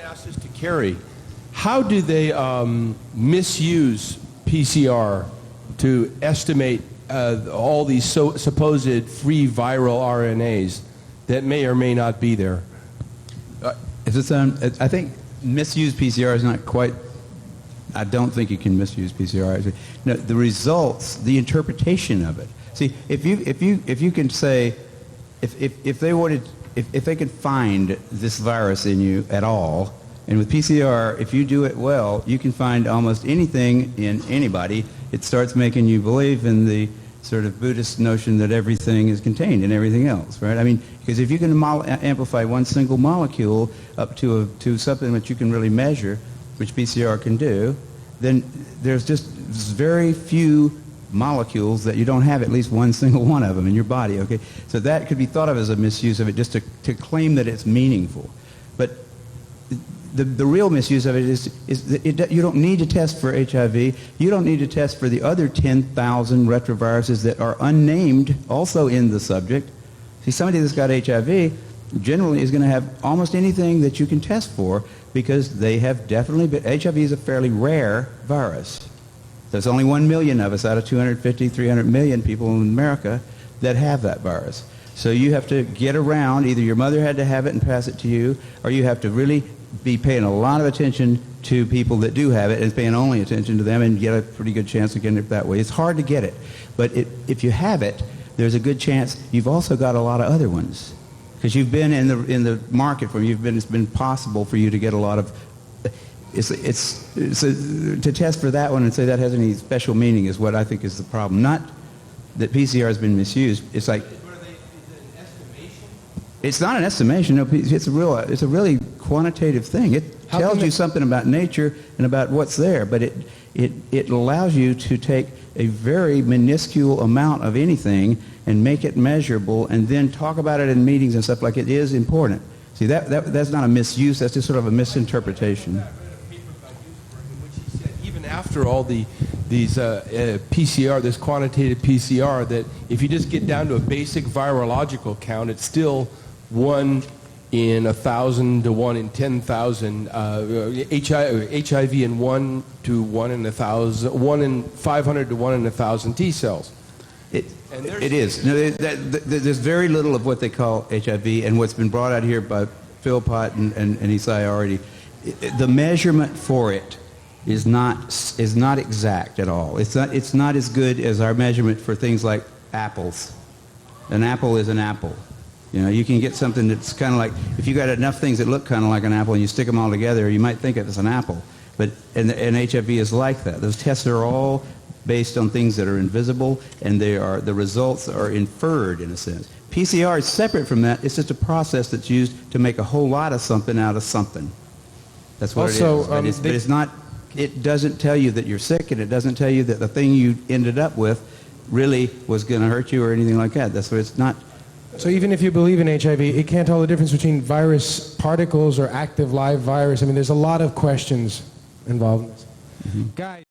ask this to Kary. How do they misuse PCR to estimate all these supposed free viral RNAs that may or may not be there? I think misuse PCR is not quite. I don't think you can misuse PCR. No, the results, the interpretation of it. See, if you can say, if they could find this virus in you at all, and with PCR, if you do it well, you can find almost anything in anybody. It starts making you believe in the sort of Buddhist notion that everything is contained in everything else, right? I mean, because if you can amplify one single molecule up to something that you can really measure, which PCR can do, then there's just very few molecules that you don't have at least one single one of them in your body, okay? So that could be thought of as a misuse of it, just to claim that it's meaningful. But the real misuse of it is that you don't need to test for HIV. You don't need to test for the other 10,000 retroviruses that are unnamed also in the subject. See, somebody that's got HIV generally is going to have almost anything that you can test for because they have definitely been. HIV is a fairly rare virus. There's only 1 million of us out of 250, 300 million people in America that have that virus. So you have to get around. Either your mother had to have it and pass it to you, or you have to really be paying a lot of attention to people that do have it and paying only attention to them and get a pretty good chance of getting it that way. It's hard to get it. But if you have it, there's a good chance you've also got a lot of other ones. Because you've been in the market for it's been possible for you to get a lot of. To test for that one and say that has any special meaning is what I think is the problem. Not that PCR has been misused. It's like. Is it an estimation? It's not an estimation. No, it's a really quantitative thing. It tells you something about nature and about what's there, but it allows you to take a very minuscule amount of anything and make it measurable, and then talk about it in meetings and stuff like it is important. See, that's not a misuse. That's just sort of a misinterpretation. Even after all these PCR, this quantitative PCR, that if you just get down to a basic virological count, it's still 1 in 1,000 to 1 in 10,000. HIV in 1 to 1 in 1,000, 1 in 500 to 1 in 1,000 T cells. It is. No, there's very little of what they call HIV, and what's been brought out here by Philpott and Isai already. The measurement for it is not exact at all. It's not as good as our measurement for things like apples. An apple is an apple. You know, you can get something that's kind of like, if you got enough things that look kind of like an apple and you stick them all together, you might think it's an apple. But and HIV is like that. Those tests are all based on things that are invisible, and the results are inferred in a sense. PCR is separate from that. It's just a process that's used to make a whole lot of something out of something. That's what it is. But it's not. It doesn't tell you that you're sick, and it doesn't tell you that the thing you ended up with really was going to hurt you or anything like that. That's what it's not. So even if you believe in HIV, it can't tell the difference between virus particles or active live virus. I mean, there's a lot of questions involved in this. Guys.